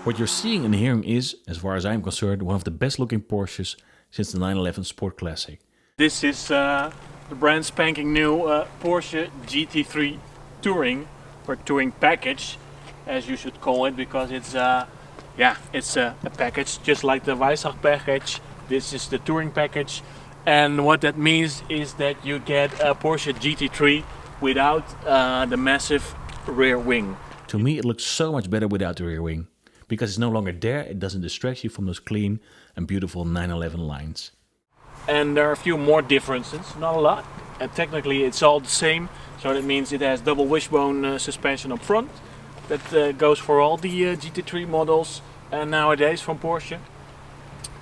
What you're seeing and hearing is, as far as I'm concerned, one of the best looking Porsches since the 911 Sport Classic. This is the brand spanking new Porsche GT3 Touring, or Touring package, as you should call it, because it's a package just like the Weissach package. This is the Touring package, and what that means is that you get a Porsche GT3 without the massive rear wing. To me, it looks so much better without the rear wing. Because it's no longer there, it doesn't distract you from those clean and beautiful 911 lines. And there are a few more differences, not a lot. And technically it's all the same. So that means it has double wishbone suspension up front. That goes for all the GT3 models nowadays from Porsche.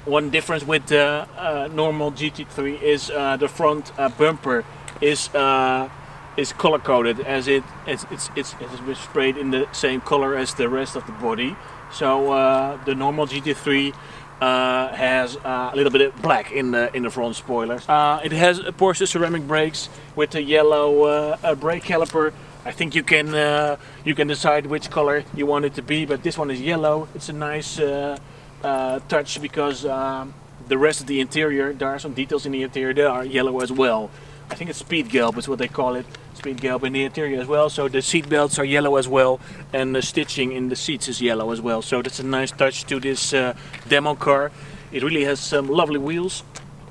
One difference with the normal GT3 is the front bumper is color coded, as it's sprayed in the same color as the rest of the body. So the normal GT3 has a little bit of black in the front spoilers. It has Porsche ceramic brakes with a yellow brake caliper. I think you can decide which color you want it to be, but this one is yellow. It's a nice touch because the rest of the interior, there are some details in the interior that are yellow as well. I think it's speed gelb is what they call it. Speed gelb in the interior as well. So the seat belts are yellow as well, and the stitching in the seats is yellow as well. So that's a nice touch to this demo car. It really has some lovely wheels.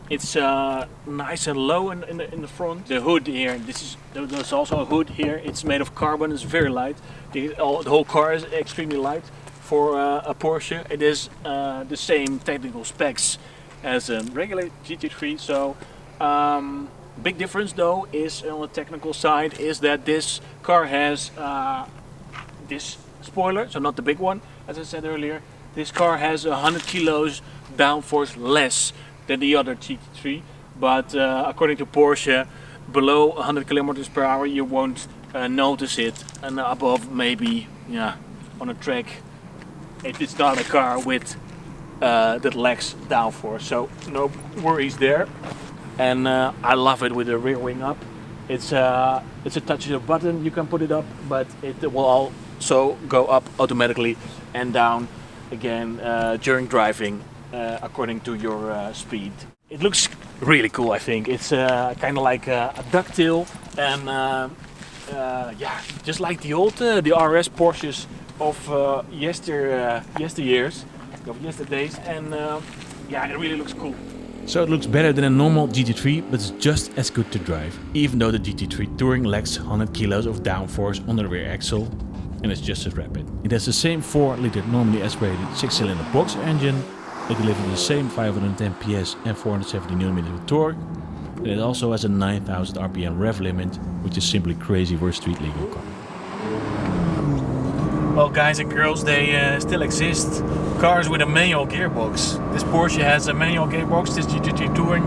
It's nice and low in the front. The hood here, there's also a hood here. It's made of carbon. It's very light. The whole car is extremely light for a Porsche. It is the same technical specs as a regular GT3. So. Big difference though is on the technical side is that this car has this spoiler, so not the big one, as I said earlier. This car has 100 kilos downforce less than the other GT3, but according to Porsche, below 100 kilometers per hour you won't notice it, and above maybe, yeah, on a track it's not a car with that lacks downforce, so no worries there. And I love it with the rear wing up. It's a touch of a button, you can put it up, but it will also go up automatically and down again during driving according to your speed. It looks really cool, I think. It's kind of like a ducktail, and yeah, just like the old the RS Porsches of yesteryears, of yesterdays, and yeah, it really looks cool. So it looks better than a normal GT3, but it's just as good to drive, even though the GT3 Touring lacks 100 kilos of downforce on the rear axle, and it's just as rapid. It has the same 4-liter normally aspirated 6-cylinder boxer engine. It delivers the same 510 PS and 470 Nm of torque, and it also has a 9,000 RPM rev limit, which is simply crazy for a street legal car. Well, guys and girls, they still exist. Cars with a manual gearbox. This Porsche has a manual gearbox. This GT3 Touring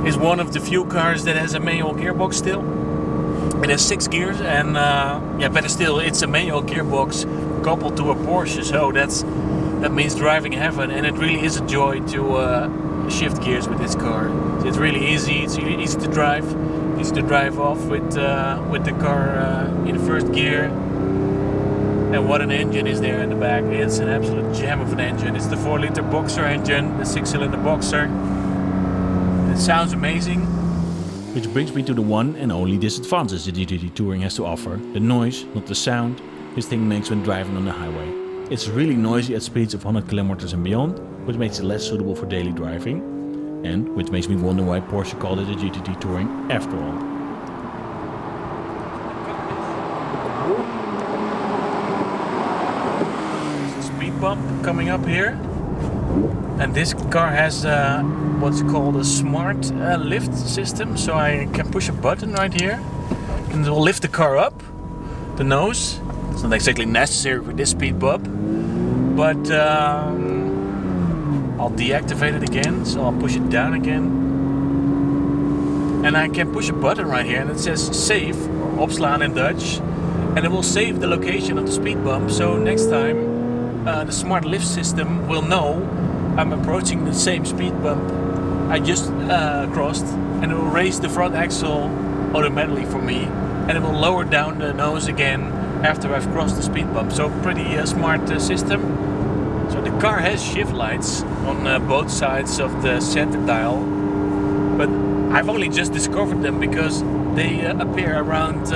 is one of the few cars that has a manual gearbox still. It has 6 gears, and yeah, better still, it's a manual gearbox coupled to a Porsche. So that means driving heaven, and it really is a joy to shift gears with this car. So it's really easy. It's easy to drive. Easy to drive off with the car in first gear. And what an engine is there in the back. It's an absolute gem of an engine. It's the 4-liter boxer engine, the 6-cylinder boxer. It sounds amazing. Which brings me to the one and only disadvantage the GT3 Touring has to offer. The noise, not the sound, this thing makes when driving on the highway. It's really noisy at speeds of 100 kilometers and beyond, which makes it less suitable for daily driving. And which makes me wonder why Porsche called it a GT3 Touring after all. Bump coming up here, and this car has what's called a smart lift system, so I can push a button right here and it will lift the car up, the nose. It's not exactly necessary with this speed bump, but I'll deactivate it again, so I'll push it down again, and I can push a button right here and it says save, or opslaan in Dutch, and it will save the location of the speed bump, so next time the smart lift system will know I'm approaching the same speed bump I just crossed, and it will raise the front axle automatically for me, and it will lower down the nose again after I've crossed the speed bump. So pretty smart system. So the car has shift lights on both sides of the center dial, but I've only just discovered them because they appear around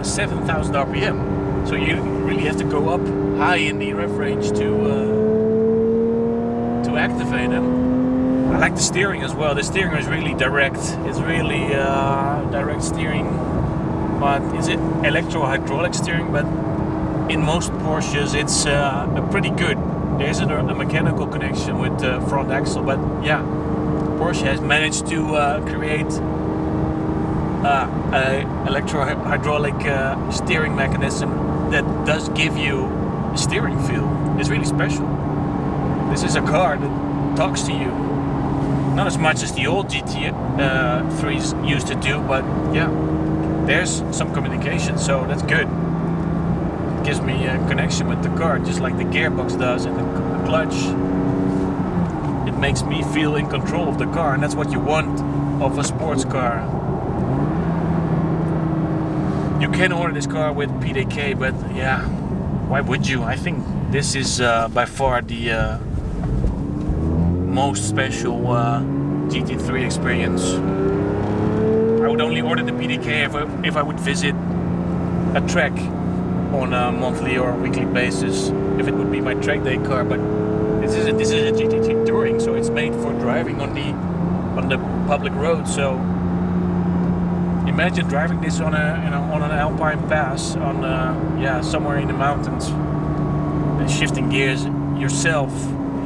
7,000 RPM. So you really have to go up high in the rev range to activate them. I like the steering as well. The steering is really direct. It's really direct steering, but is it electro-hydraulic steering? But in most Porsches it's pretty good. There isn't a mechanical connection with the front axle, but yeah, Porsche has managed to create a electro-hydraulic steering mechanism that does give you a steering feel. It's really special. This is a car that talks to you. Not as much as the old GT3s used to do, but yeah, there's some communication, so that's good. It gives me a connection with the car, just like the gearbox does and the clutch. It makes me feel in control of the car, and that's what you want of a sports car. You can order this car with PDK, but yeah, why would you? I think this is by far the most special GT3 experience. I would only order the PDK if I would visit a track on a monthly or weekly basis, if it would be my track day car. But this is a GT3 Touring, so it's made for driving on the public road. So imagine driving this on an alpine pass on somewhere in the mountains, and shifting gears yourself.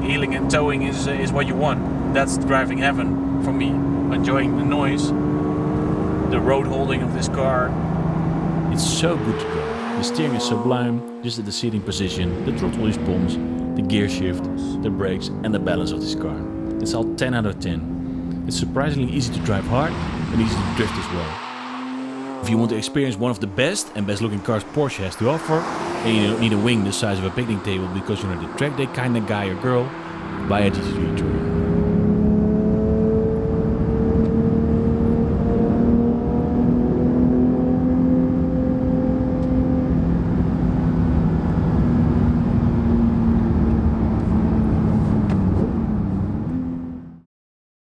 Heeling and towing is what you want. That's driving heaven for me. Enjoying the noise, the road holding of this car. It's so good to drive. The steering is sublime, just at the seating position, the throttle response, the gear shift, the brakes and the balance of this car. It's all 10 out of 10. It's surprisingly easy to drive hard and easy to drift as well. If you want to experience one of the best and best looking cars Porsche has to offer, and you don't need a wing the size of a picnic table because you're not a track day kind of guy or girl, buy a GT3 Touring.